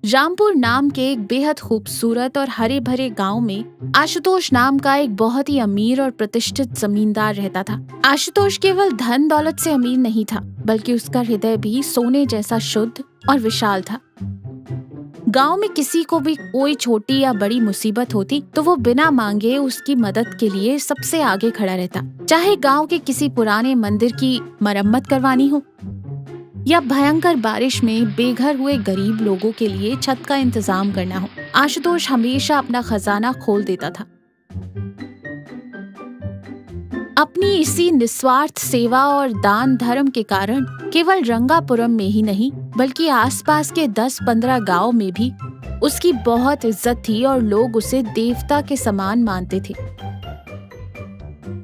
रामपुर नाम के एक बेहद खूबसूरत और हरे भरे गांव में आशुतोष नाम का एक बहुत ही अमीर और प्रतिष्ठित जमींदार रहता था। आशुतोष केवल धन दौलत से अमीर नहीं था, बल्कि उसका हृदय भी सोने जैसा शुद्ध और विशाल था। गांव में किसी को भी कोई छोटी या बड़ी मुसीबत होती तो वो बिना मांगे उसकी मदद के लिए सबसे आगे खड़ा रहता। चाहे गांव के किसी पुराने मंदिर की मरम्मत करवानी हो या भयंकर बारिश में बेघर हुए गरीब लोगों के लिए छत का इंतजाम करना हो, आशुतोष हमेशा अपना खजाना खोल देता था। अपनी इसी निस्वार्थ सेवा और दान धर्म के कारण केवल रंगापुरम में ही नहीं, बल्कि आसपास के 10-15 गांव में भी उसकी बहुत इज्जत थी और लोग उसे देवता के समान मानते थे।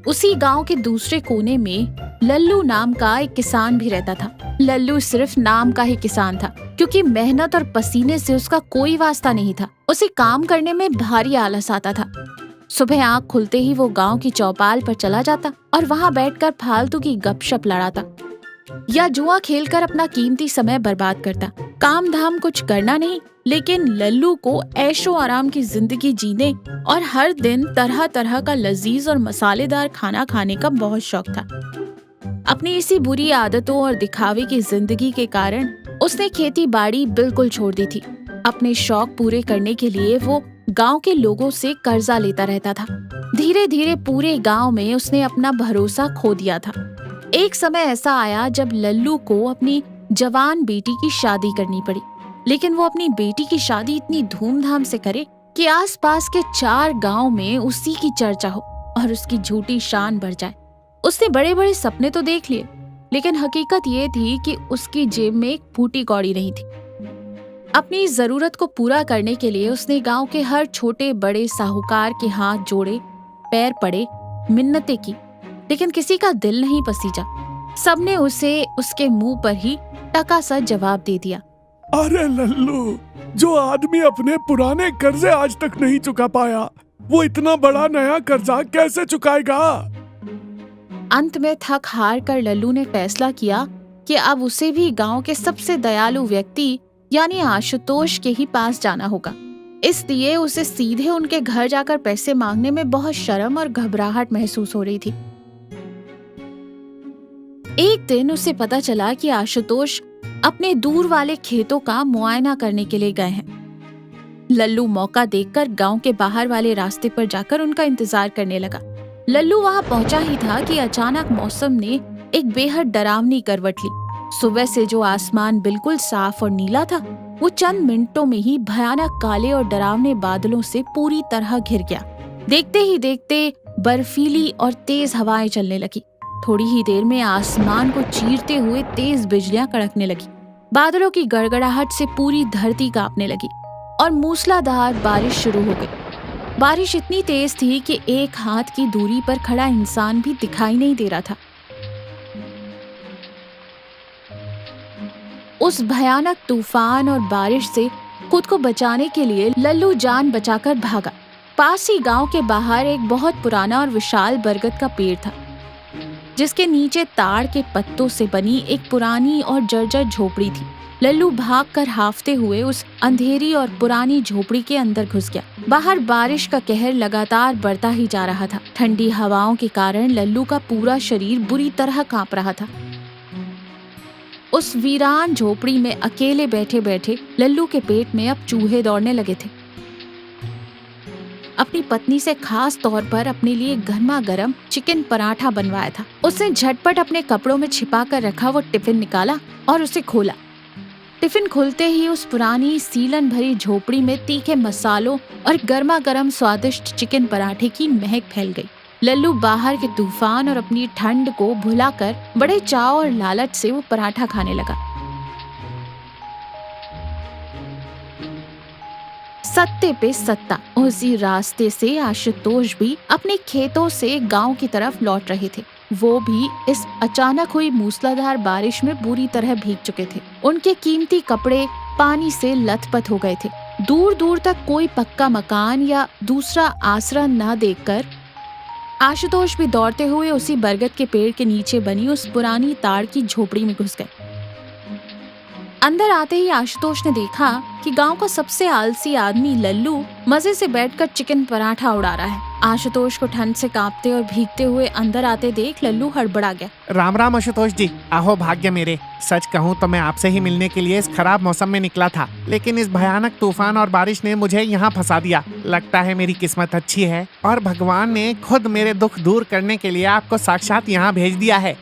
उसी गांव के दूसरे कोने में लल्लू नाम का एक किसान भी रहता था। लल्लू सिर्फ नाम का ही किसान था, क्योंकि मेहनत और पसीने से उसका कोई वास्ता नहीं था। उसे काम करने में भारी आलस आता था। सुबह आंख खुलते ही वो गांव की चौपाल पर चला जाता और वहां बैठकर फालतू की गपशप लड़ाता या जुआ खेलकर अपना कीमती समय बर्बाद करता। काम धाम कुछ करना नहीं, लेकिन लल्लू को ऐशो आराम की जिंदगी जीने और हर दिन तरह तरह का लजीज और मसालेदार खाना खाने का बहुत शौक था। अपनी इसी बुरी आदतों और दिखावे की जिंदगी के कारण उसने खेती बाड़ी बिल्कुल छोड़ दी थी। अपने शौक पूरे करने के लिए वो गांव के लोगों से कर्जा लेता रहता था। धीरे धीरे पूरे गांव में उसने अपना भरोसा खो दिया था। एक समय ऐसा आया जब लल्लू को अपनी जवान बेटी की शादी करनी पड़ी, लेकिन वो अपनी बेटी की शादी इतनी धूमधाम से करे कि आसपास के 4 गांव में उसी की चर्चा हो और उसकी झूठी शान बढ़ जाए। उसने बड़े बड़े सपने तो देख लिए, लेकिन हकीकत ये थी कि उसकी जेब में एक फूटी कौड़ी नहीं थी। अपनी जरूरत को पूरा करने के लिए उसने गांव के हर छोटे बड़े साहूकार के हाथ जोड़े, पैर पड़े, मिन्नतें की, लेकिन किसी का दिल नहीं पसीजा। सबने उसे उसके मुंह पर ही टका सा जवाब दे दिया। अरे लल्लू, जो आदमी अपने पुराने कर्जे आज तक नहीं चुका पाया, वो इतना बड़ा नया कर्जा कैसे चुकाएगा? अंत में थक हार कर लल्लू ने फैसला किया कि अब उसे भी गांव के सबसे दयालु व्यक्ति यानी आशुतोष के ही पास जाना होगा। इसलिए उसे सीधे उनके घर जाकर पैसे मांगने में बहुत शर्म और घबराहट महसूस हो रही थी। एक दिन उसे पता चला कि आशुतोष अपने दूर वाले खेतों का मुआयना करने के लिए गए हैं। लल्लू मौका देखकर गांव के बाहर वाले रास्ते पर जाकर उनका इंतजार करने लगा। लल्लू वहां पहुंचा ही था कि अचानक मौसम ने एक बेहद डरावनी करवट ली। सुबह से जो आसमान बिल्कुल साफ और नीला था, वो चंद मिनटों में ही भयानक काले और डरावने बादलों से पूरी तरह घिर गया। देखते ही देखते बर्फीली और तेज हवाएं चलने लगी। थोड़ी ही देर में आसमान को चीरते हुए तेज बिजलियां कड़कने लगी। बादलों की गड़गड़ाहट से पूरी धरती कांपने लगी और मूसलाधार बारिश शुरू हो गई। बारिश इतनी तेज थी कि एक हाथ की दूरी पर खड़ा इंसान भी दिखाई नहीं दे रहा था। उस भयानक तूफान और बारिश से खुद को बचाने के लिए लल्लू जान बचाकर भागा। पास ही गांव के बाहर एक बहुत पुराना और विशाल बरगद का पेड़ था, जिसके नीचे ताड़ के पत्तों से बनी एक पुरानी और जर्जर झोपड़ी थी। लल्लू भागकर हांफते हुए उस अंधेरी और पुरानी झोपड़ी के अंदर घुस गया। बाहर बारिश का कहर लगातार बढ़ता ही जा रहा था। ठंडी हवाओं के कारण लल्लू का पूरा शरीर बुरी तरह कांप रहा था। उस वीरान झोपड़ी में अकेले बैठे बैठे लल्लू के पेट में अब चूहे दौड़ने लगे थे। अपनी पत्नी से खास तौर पर अपने लिए गर्मा गर्म चिकन पराठा बनवाया था। उसने झटपट अपने कपड़ों में छिपा कर रखा वो टिफिन निकाला और उसे खोला। टिफिन खुलते ही उस पुरानी सीलन भरी झोपड़ी में तीखे मसालों और गर्मा गर्म स्वादिष्ट चिकन पराठे की महक फैल गई। लल्लू बाहर के तूफान और अपनी ठंड को भुलाकर बड़े चाव और लालच से वो पराठा खाने लगा। सत्ते पे सत्ता, उसी रास्ते से आशुतोष भी अपने खेतों से गांव की तरफ लौट रहे थे। वो भी इस अचानक हुई मूसलाधार बारिश में बुरी तरह भीग चुके थे। उनके कीमती कपड़े पानी से लथपथ हो गए थे। दूर दूर तक कोई पक्का मकान या दूसरा आसरा न देखकर आशुतोष भी दौड़ते हुए उसी बरगद के पेड़ के नीचे बनी उस पुरानी ताड़ की झोपड़ी में घुस गए। अंदर आते ही आशुतोष ने देखा कि गांव का सबसे आलसी आदमी लल्लू मजे से बैठकर चिकन पराठा उड़ा रहा है। आशुतोष को ठंड से कांपते और भीगते हुए अंदर आते देख लल्लू हड़बड़ा गया। राम राम आशुतोष जी, आहो भाग्य मेरे। सच कहूँ तो मैं आपसे ही मिलने के लिए इस खराब मौसम में निकला था, लेकिन इस भयानक तूफान और बारिश ने मुझे यहाँ फंसा दिया। लगता है मेरी किस्मत अच्छी है और भगवान ने खुद मेरे दुख दूर करने के लिए आपको साक्षात यहाँ भेज दिया है।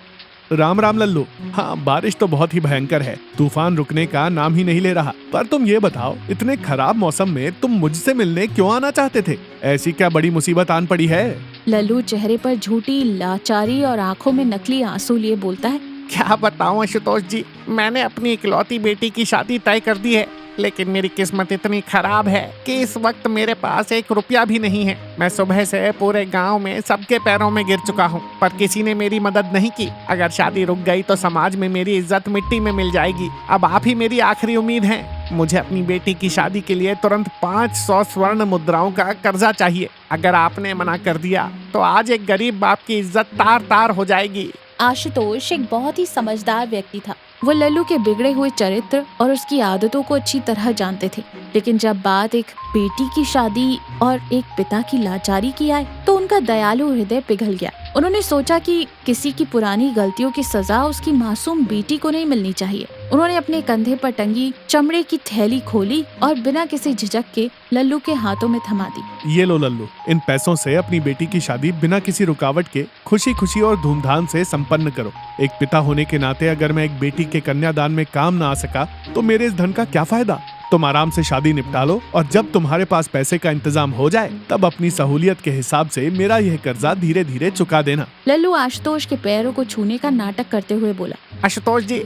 राम राम लल्लू। हाँ, बारिश तो बहुत ही भयंकर है, तूफान रुकने का नाम ही नहीं ले रहा। पर तुम ये बताओ, इतने खराब मौसम में तुम मुझसे मिलने क्यों आना चाहते थे? ऐसी क्या बड़ी मुसीबत आन पड़ी है? लल्लू चेहरे पर झूठी लाचारी और आंखों में नकली आंसू लिए बोलता है। क्या बताऊं आशुतोष जी, मैंने अपनी इकलौती बेटी की शादी तय कर दी है, लेकिन मेरी किस्मत इतनी खराब है कि इस वक्त मेरे पास 1 रुपया भी नहीं है। मैं सुबह से पूरे गांव में सबके पैरों में गिर चुका हूं, पर किसी ने मेरी मदद नहीं की। अगर शादी रुक गई तो समाज में मेरी इज्जत मिट्टी में मिल जाएगी। अब आप ही मेरी आखिरी उम्मीद हैं। मुझे अपनी बेटी की शादी के लिए तुरंत 500 स्वर्ण मुद्राओं का कर्जा चाहिए। अगर आपने मना कर दिया तो आज एक गरीब बाप की इज्जत तार तार हो जाएगी। आशुतोष एक बहुत ही समझदार व्यक्ति था। वो लल्लू के बिगड़े हुए चरित्र और उसकी आदतों को अच्छी तरह जानते थे, लेकिन जब बात एक बेटी की शादी और एक पिता की लाचारी की आए तो उनका दयालु हृदय पिघल गया। उन्होंने सोचा कि किसी की पुरानी गलतियों की सजा उसकी मासूम बेटी को नहीं मिलनी चाहिए। उन्होंने अपने कंधे पर टंगी चमड़े की थैली खोली और बिना किसी झिझक के लल्लू के हाथों में थमा दी। ये लो लल्लू, इन पैसों से अपनी बेटी की शादी बिना किसी रुकावट के खुशी खुशी और धूमधाम से संपन्न करो। एक पिता होने के नाते अगर मैं एक बेटी के कन्यादान में काम ना आ सका तो मेरे इस धन का क्या फायदा? तुम आराम से शादी निपटा लो और जब तुम्हारे पास पैसे का इंतजाम हो जाए तब अपनी सहूलियत के हिसाब से मेरा यह कर्जा धीरे धीरे चुका देना। लल्लू आशुतोष के पैरों को छूने का नाटक करते हुए बोला। आशुतोष जी,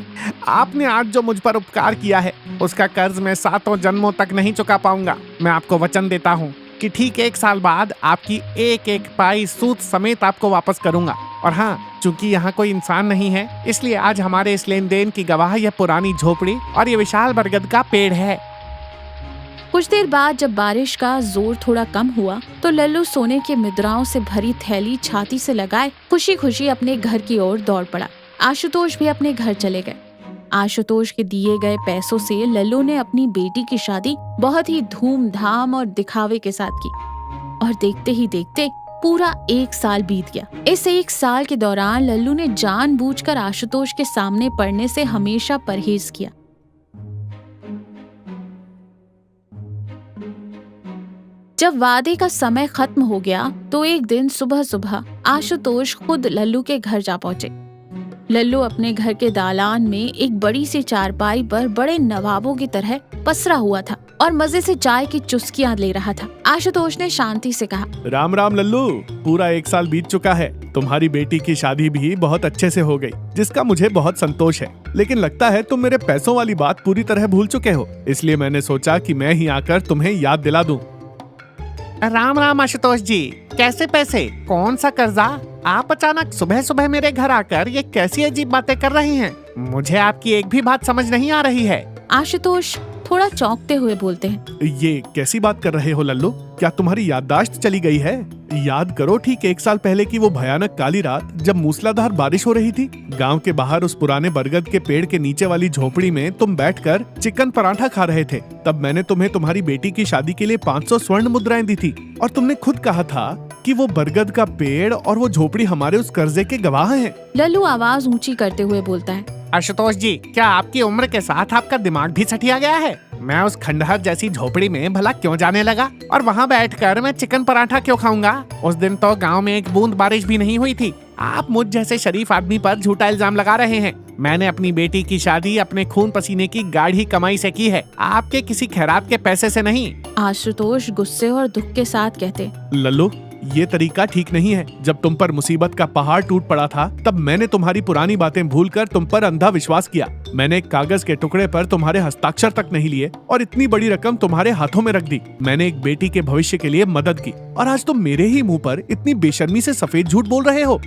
आपने आज जो मुझ पर उपकार किया है उसका कर्ज मैं 7 जन्मों तक नहीं चुका पाऊंगा। मैं आपको वचन देता हूँ कि ठीक 1 साल बाद आपकी एक पाई सूद समेत आपको वापस करूंगा। और हाँ, चूंकि यहाँ कोई इंसान नहीं है, इसलिए आज हमारे इस लेन देन की गवाह यह पुरानी झोपड़ी और ये विशाल बरगद का पेड़ है। कुछ देर बाद जब बारिश का जोर थोड़ा कम हुआ तो लल्लू सोने के मुद्राओं से भरी थैली छाती से लगाए खुशी खुशी अपने घर की ओर दौड़ पड़ा। आशुतोष भी अपने घर चले गए। आशुतोष के दिए गए पैसों से लल्लू ने अपनी बेटी की शादी बहुत ही धूमधाम और दिखावे के साथ की और देखते ही देखते पूरा 1 साल बीत गया। इस 1 साल के दौरान लल्लू ने जानबूझकर आशुतोष के सामने पड़ने से हमेशा परहेज किया। जब वादे का समय खत्म हो गया तो एक दिन सुबह सुबह आशुतोष खुद लल्लू के घर जा पहुंचे। लल्लू अपने घर के दालान में एक बड़ी सी चारपाई पर बड़े नवाबों की तरह पसरा हुआ था और मजे से चाय की चुस्कियां ले रहा था। आशुतोष ने शांति से कहा, राम राम लल्लू। पूरा 1 साल बीत चुका है। तुम्हारी बेटी की शादी भी बहुत अच्छे से हो गई, जिसका मुझे बहुत संतोष है। लेकिन लगता है तुम मेरे पैसों वाली बात पूरी तरह भूल चुके हो, इसलिए मैंने सोचा कि मैं ही आकर तुम्हें याद दिला दूं। राम राम आशुतोष जी, कैसे पैसे? कौन सा कर्जा? आप अचानक सुबह सुबह मेरे घर आकर ये कैसी अजीब बातें कर रही हैं? मुझे आपकी एक भी बात समझ नहीं आ रही है। आशुतोष थोड़ा चौंकते हुए बोलते हैं, ये कैसी बात कर रहे हो लल्लू? क्या तुम्हारी याददाश्त चली गई है? याद करो ठीक 1 साल पहले की वो भयानक काली रात जब मूसलाधार बारिश हो रही थी। गांव के बाहर उस पुराने बरगद के पेड़ के नीचे वाली झोपड़ी में तुम बैठकर चिकन पराठा खा रहे थे। तब मैंने तुम्हें तुम्हारी बेटी की शादी के लिए 500 स्वर्ण मुद्राएं दी थी और तुमने खुद कहा था कि वो बरगद का पेड़ और वो झोपड़ी हमारे उस कर्जे के गवाह हैं। लल्लू आवाज ऊंची करते हुए बोलता है, आशुतोष जी, क्या आपकी उम्र के साथ आपका दिमाग भी सठिया गया है? मैं उस खंडहर जैसी झोपड़ी में भला क्यों जाने लगा और वहाँ बैठकर मैं चिकन पराठा क्यों खाऊंगा? उस दिन तो गांव में एक बूंद बारिश भी नहीं हुई थी। आप मुझ जैसे शरीफ आदमी पर झूठा इल्जाम लगा रहे हैं। मैंने अपनी बेटी की शादी अपने खून पसीने की गाढ़ी कमाई से की है, आपके किसी खैरात के पैसे से नहीं। आशुतोष गुस्से और दुख के साथ कहते, लल्लू, ये तरीका ठीक नहीं है। जब तुम पर मुसीबत का पहाड़ टूट पड़ा था तब मैंने तुम्हारी पुरानी बातें भूलकर तुम पर अंधा विश्वास किया। मैंने एक कागज के टुकड़े पर तुम्हारे हस्ताक्षर तक नहीं लिए और इतनी बड़ी रकम तुम्हारे हाथों में रख दी। मैंने एक बेटी के भविष्य के लिए मदद की और आज तुम मेरे ही मुंह पर इतनी बेशर्मी से सफेद झूठ बोल रहे हो।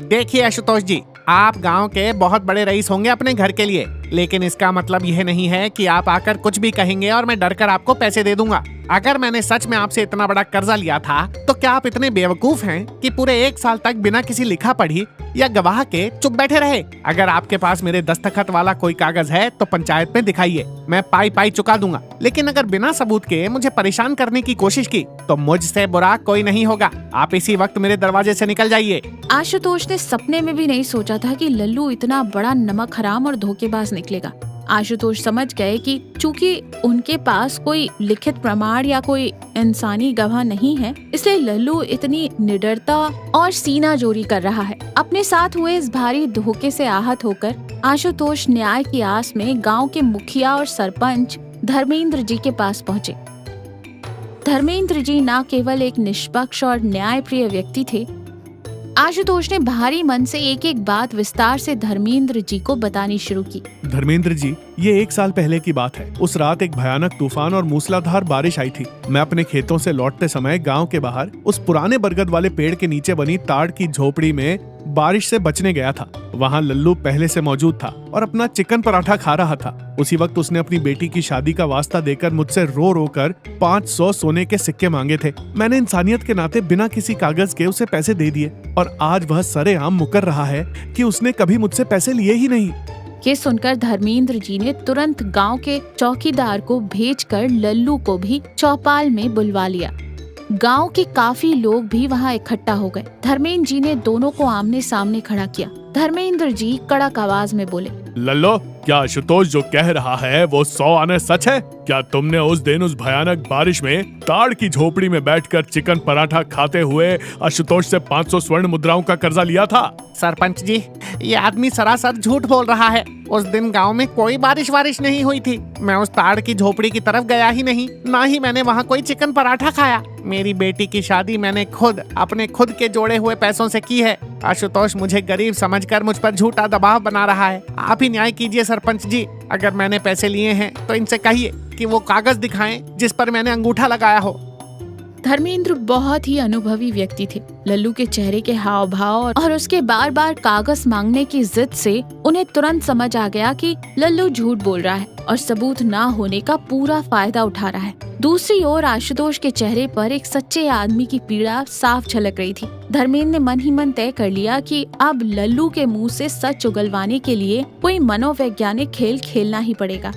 देखिए आशुतोष जी, आप गांव के बहुत बड़े रईस होंगे अपने घर के लिए, लेकिन इसका मतलब यह नहीं है कि आप आकर कुछ भी कहेंगे और मैं डर कर आपको पैसे दे दूंगा। अगर मैंने सच में आपसे इतना बड़ा कर्जा लिया था तो क्या आप इतने बेवकूफ हैं कि पूरे 1 साल तक बिना किसी लिखा पढ़ी या गवाह के चुप बैठे रहे? अगर आपके पास मेरे दस्तखत वाला कोई कागज है तो पंचायत में दिखाइए, मैं पाई पाई चुका दूंगा। लेकिन अगर बिना सबूत के मुझे परेशान करने की कोशिश की तो मुझसे बुरा कोई नहीं होगा। आप इसी वक्त मेरे दरवाजे से निकल जाइए। आशुतोष ने सपने में भी नहीं सोचा था कि लल्लू इतना बड़ा नमक हराम और धोखेबाज निकलेगा। आशुतोष समझ गए कि चूंकि उनके पास कोई लिखित प्रमाण या कोई इंसानी गवाह नहीं है, इसलिए लल्लू इतनी निडरता और सीना जोरी कर रहा है। अपने साथ हुए इस भारी धोखे से आहत होकर आशुतोष न्याय की आस में गांव के मुखिया और सरपंच धर्मेंद्र जी के पास पहुंचे। धर्मेंद्र जी न केवल एक निष्पक्ष और न्यायप्रिय व्यक्ति थे, आशुतोष ने भारी मन से एक एक बात विस्तार से धर्मेंद्र जी को बतानी शुरू की। धर्मेंद्र जी, ये 1 साल पहले की बात है। उस रात एक भयानक तूफान और मूसलाधार बारिश आई थी। मैं अपने खेतों से लौटते समय गांव के बाहर उस पुराने बरगद वाले पेड़ के नीचे बनी ताड़ की झोपड़ी में बारिश से बचने गया था। वहाँ लल्लू पहले से मौजूद था और अपना चिकन पराठा खा रहा था। उसी वक्त उसने अपनी बेटी की शादी का वास्ता देकर मुझसे रो रो कर 500 सोने के सिक्के मांगे थे। मैंने इंसानियत के नाते बिना किसी कागज के उसे पैसे दे दिए और आज वह सरेआम मुकर रहा है कि उसने कभी मुझसे पैसे लिए ही नहीं। ये सुनकर धर्मेंद्र जी ने तुरंत गांव के चौकीदार को भेजकर लल्लू को भी चौपाल में बुलवा लिया। गांव के काफी लोग भी वहां इकट्ठा हो गए। धर्मेंद्र जी ने दोनों को आमने सामने खड़ा किया। धर्मेंद्र जी कड़क आवाज में बोले, लल्लो, क्या आशुतोष जो कह रहा है वो 100 आने सच है? क्या तुमने उस दिन उस भयानक बारिश में ताड़ की झोपड़ी में बैठकर चिकन पराठा खाते हुए आशुतोष से 500 स्वर्ण मुद्राओं का कर्जा लिया था? सरपंच जी, ये आदमी सरासर झूठ बोल रहा है। उस दिन गांव में कोई बारिश नहीं हुई थी। मैं उस ताड़ की झोपड़ी की तरफ गया ही नहीं, ना ही मैंने वहाँ कोई चिकन पराठा खाया। मेरी बेटी की शादी मैंने खुद अपने खुद के जोड़े हुए पैसों से की है। आशुतोष मुझे गरीब समझकर मुझ पर झूठा दबाव बना रहा है। आप ही न्याय कीजिए सरपंच जी। अगर मैंने पैसे लिए हैं तो इनसे कहिए कि वो कागज दिखाएं जिस पर मैंने अंगूठा लगाया हो। धर्मेंद्र बहुत ही अनुभवी व्यक्ति थे। लल्लू के चेहरे के हाव भाव और उसके बार बार कागज मांगने की जिद से उन्हें तुरंत समझ आ गया कि लल्लू झूठ बोल रहा है और सबूत ना होने का पूरा फायदा उठा रहा है। दूसरी ओर आशुतोष के चेहरे पर एक सच्चे आदमी की पीड़ा साफ झलक रही थी। धर्मेंद्र ने मन ही मन तय कर लिया कि अब लल्लू के मुंह से सच उगलवाने के लिए कोई मनोवैज्ञानिक खेल खेलना ही पड़ेगा।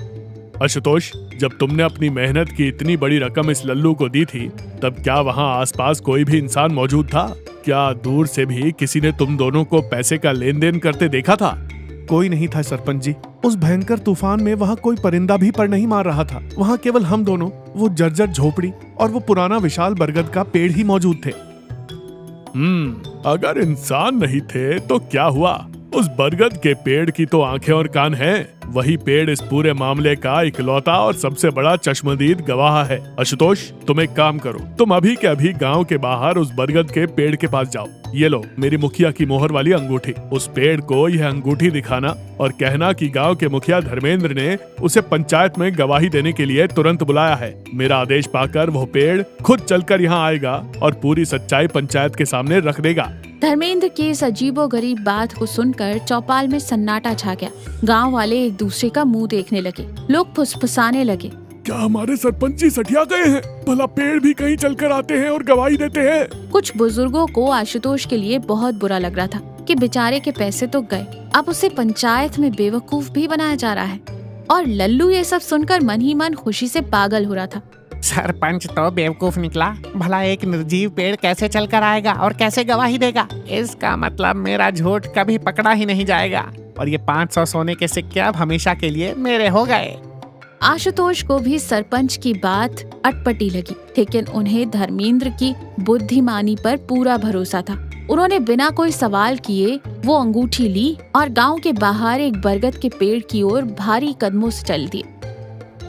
आशुतोष, जब तुमने अपनी मेहनत की इतनी बड़ी रकम इस लल्लू को दी थी, तब क्या वहाँ आसपास कोई भी इंसान मौजूद था? क्या दूर से भी किसी ने तुम दोनों को पैसे का लेन देन करते देखा था? कोई नहीं था सरपंच जी। उस भयंकर तूफान में वहाँ कोई परिंदा भी पर नहीं मार रहा था। वहाँ केवल हम दोनों, वो जर्जर झोपड़ी और वो पुराना विशाल बरगद का पेड़ ही मौजूद थे। अगर इंसान नहीं थे तो क्या हुआ? उस बरगद के पेड़ की तो आंखें और कान हैं। वही पेड़ इस पूरे मामले का इकलौता और सबसे बड़ा चश्मदीद गवाह है। आशुतोष, तुम एक काम करो, तुम अभी के अभी गांव के बाहर उस बरगद के पेड़ के पास जाओ। ये लो मेरी मुखिया की मोहर वाली अंगूठी। उस पेड़ को यह अंगूठी दिखाना और कहना कि गांव के मुखिया धर्मेंद्र ने उसे पंचायत में गवाही देने के लिए तुरंत बुलाया है। मेरा आदेश पाकर वो पेड़ खुद चलकर यहाँ आएगा और पूरी सच्चाई पंचायत के सामने रख देगा। धर्मेंद्र की इस अजीबोगरीब बात को सुनकर चौपाल में सन्नाटा छा गया। गांव वाले एक दूसरे का मुंह देखने लगे। लोग फुसफुसाने लगे, क्या हमारे सरपंच जी सठिया गए हैं? भला पेड़ भी कहीं चलकर आते हैं और गवाही देते हैं। कुछ बुजुर्गों को आशुतोष के लिए बहुत बुरा लग रहा था कि बेचारे के पैसे तो गए, अब उसे पंचायत में बेवकूफ भी बनाया जा रहा है। और लल्लू ये सब सुनकर मन ही मन खुशी से पागल हो रहा था। सरपंच तो बेवकूफ निकला। भला एक निर्जीव पेड़ कैसे चलकर आएगा और कैसे गवाही देगा? इसका मतलब मेरा झूठ कभी पकड़ा ही नहीं जाएगा और ये 500 सोने के सिक्के अब हमेशा के लिए मेरे हो गए। आशुतोष को भी सरपंच की बात अटपटी लगी, लेकिन उन्हें धर्मेंद्र की बुद्धिमानी पर पूरा भरोसा था। उन्होंने बिना कोई सवाल किए वो अंगूठी ली और गांव के बाहर एक बरगद के पेड़ की ओर भारी कदमों से चल दिए।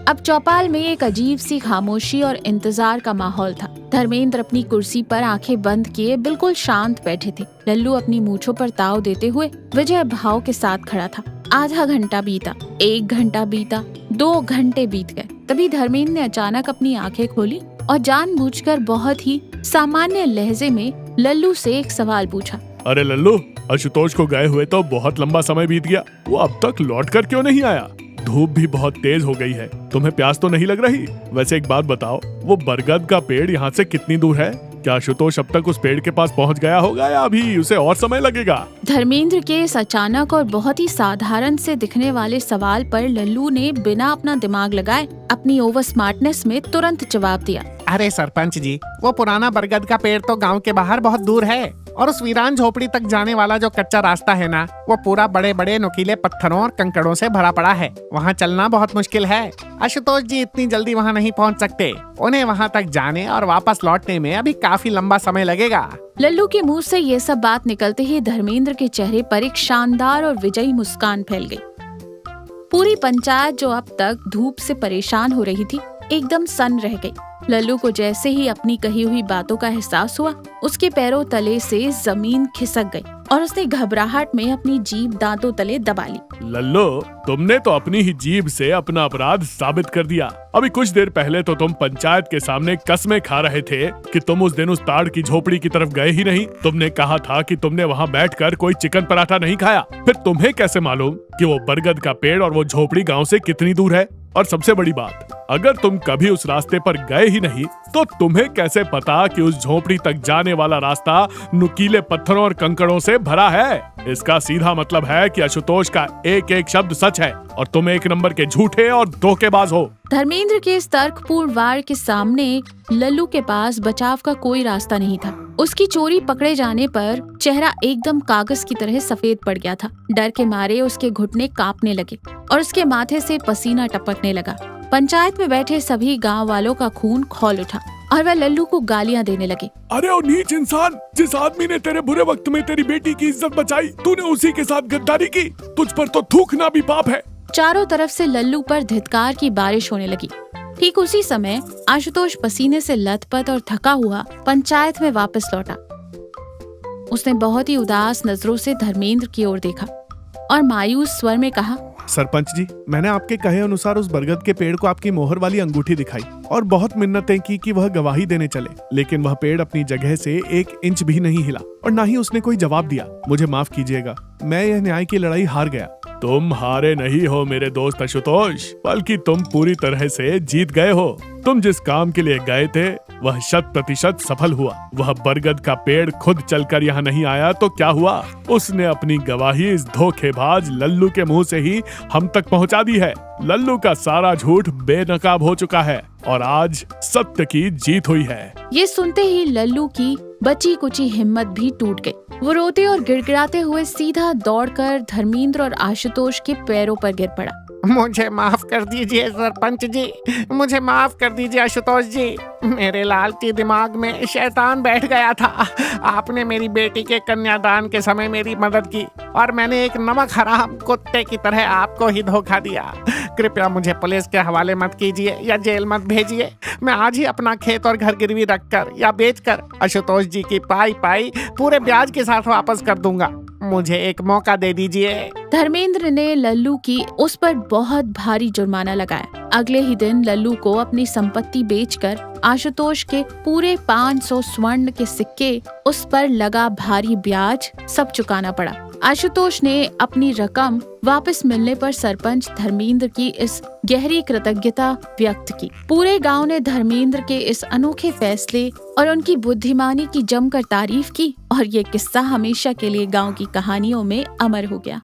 अब चौपाल में एक अजीब सी खामोशी और इंतजार का माहौल था। धर्मेंद्र अपनी कुर्सी पर आंखें बंद किए बिल्कुल शांत बैठे थे। लल्लू अपनी मूंछों पर ताव देते हुए विजय भाव के साथ खड़ा था। आधा घंटा बीता, 1 घंटा बीता, 2 घंटे बीत गए। तभी धर्मेंद्र ने अचानक अपनी आंखें खोली और जानबूझकर बहुत ही सामान्य लहजे में लल्लू से एक सवाल पूछा। अरे लल्लू, आशुतोष को गए हुए तो बहुत लंबा समय बीत गया, वो अब तक लौट कर क्यों नहीं आया? धूप भी बहुत तेज हो गई है, तुम्हें प्यास तो नहीं लग रही? वैसे एक बात बताओ, वो बरगद का पेड़ यहाँ से कितनी दूर है? क्या आशुतोष अब तक उस पेड़ के पास पहुँच गया होगा या अभी उसे और समय लगेगा? धर्मेंद्र के इस अचानक और बहुत ही साधारण से दिखने वाले सवाल पर लल्लू ने बिना अपना दिमाग लगाए अपनी ओवर स्मार्टनेस में तुरंत जवाब दिया। अरे सरपंच जी, वो पुराना बरगद का पेड़ तो गांव के बाहर बहुत दूर है और उस वीरान झोपड़ी तक जाने वाला जो कच्चा रास्ता है ना, वो पूरा बड़े बड़े नुकीले पत्थरों और कंकड़ों से भरा पड़ा है। वहाँ चलना बहुत मुश्किल है। आशुतोष जी इतनी जल्दी वहाँ नहीं पहुँच सकते। उन्हें वहाँ तक जाने और वापस लौटने में अभी काफी लंबा समय लगेगा। लल्लू के मुंह से ये सब बात निकलते ही धर्मेंद्र के चेहरे पर एक शानदार और विजयी मुस्कान फैल गई। पूरी पंचायत जो अब तक धूप से परेशान हो रही थी, एकदम सन्न रह गई। लल्लू को जैसे ही अपनी कही हुई बातों का एहसास हुआ, उसके पैरों तले से जमीन खिसक गई और उसने घबराहट में अपनी जीभ दांतों तले दबा ली। लल्लो, तुमने तो अपनी ही जीभ से अपना अपराध साबित कर दिया। अभी कुछ देर पहले तो तुम पंचायत के सामने कस्में खा रहे थे कि तुम उस दिन उस ताड़ की झोपड़ी की तरफ गए ही नहीं। तुमने कहा था कि तुमने वहाँ बैठकर कोई चिकन पराठा नहीं खाया। फिर तुम्हें कैसे मालूम कि वो बरगद का पेड़ और वो झोपड़ी गाँव से कितनी दूर है? और सबसे बड़ी बात, अगर तुम कभी उस रास्ते पर गए ही नहीं तो तुम्हें कैसे पता कि उस झोपड़ी तक जाने वाला रास्ता नुकीले पत्थरों और कंकड़ों से भरा है? इसका सीधा मतलब है कि आशुतोष का एक एक शब्द सच है और तुम एक नंबर के झूठे और धोखेबाज हो। धर्मेंद्र के इस तर्कपूर्ण वार के सामने लल्लू के पास बचाव का कोई रास्ता नहीं था। उसकी चोरी पकड़े जाने पर चेहरा एकदम कागज की तरह सफेद पड़ गया था। डर के मारे उसके घुटने कांपने लगे और उसके माथे से पसीना टपकने लगा। पंचायत में बैठे सभी गांव वालों का खून खौल उठा और वह लल्लू को गालियां देने लगे। अरे ओ नीच इंसान, जिस आदमी ने तेरे बुरे वक्त में तेरी बेटी की इज्जत बचाई, तूने उसी के साथ गद्दारी की। तुझ पर तो थूकना भी पाप है। चारों तरफ से लल्लू पर धिक्कार की बारिश होने लगी। ठीक उसी समय आशुतोष पसीने से लथपथ और थका हुआ पंचायत में वापस लौटा। उसने बहुत ही उदास नजरों से धर्मेंद्र की ओर देखा और मायूस स्वर में कहा, सरपंच जी, मैंने आपके कहे अनुसार उस बरगद के पेड़ को आपकी मोहर वाली अंगूठी दिखाई और बहुत मिन्नतें की कि वह गवाही देने चले, लेकिन वह पेड़ अपनी जगह से 1 इंच भी नहीं हिला और ना ही उसने कोई जवाब दिया। मुझे माफ कीजिएगा, मैं यह न्याय की लड़ाई हार गया। तुम हारे नहीं हो मेरे दोस्त आशुतोष, बल्कि तुम पूरी तरह से जीत गए हो। तुम जिस काम के लिए गए थे वह 100% सफल हुआ। वह बरगद का पेड़ खुद चलकर यहाँ नहीं आया तो क्या हुआ? उसने अपनी गवाही इस धोखेबाज लल्लू के मुंह से ही हम तक पहुँचा दी है। लल्लू का सारा झूठ बेनकाब हो चुका है और आज सत्य की जीत हुई है। ये सुनते ही लल्लू की बची कुची हिम्मत भी टूट गई। वो रोते और गिड़गिड़ाते हुए सीधा दौड़कर धर्मेंद्र और आशुतोष के पैरों पर गिर पड़ा। मुझे माफ कर दीजिए सरपंच जी, मुझे माफ कर दीजिए आशुतोष जी। मेरे लालची दिमाग में शैतान बैठ गया था। आपने मेरी बेटी के कन्यादान के समय मेरी मदद की और मैंने एक नमक हराम कुत्ते की तरह आपको ही धोखा दिया। कृपया मुझे पुलिस के हवाले मत कीजिए या जेल मत भेजिए। मैं आज ही अपना खेत और घर गिरवी रखकर या बेचकर आशुतोष जी की पाई पूरे ब्याज के साथ वापस कर दूंगा। मुझे एक मौका दे दीजिए। धर्मेंद्र ने लल्लू की उस पर बहुत भारी जुर्माना लगाया। अगले ही दिन लल्लू को अपनी संपत्ति बेचकर आशुतोष के पूरे 500 स्वर्ण के सिक्के, उस पर लगा भारी ब्याज सब चुकाना पड़ा। आशुतोष ने अपनी रकम वापस मिलने पर सरपंच धर्मेंद्र की इस गहरी कृतज्ञता व्यक्त की। पूरे गांव ने धर्मेंद्र के इस अनोखे फैसले और उनकी बुद्धिमानी की जमकर तारीफ की और ये किस्सा हमेशा के लिए गांव की कहानियों में अमर हो गया।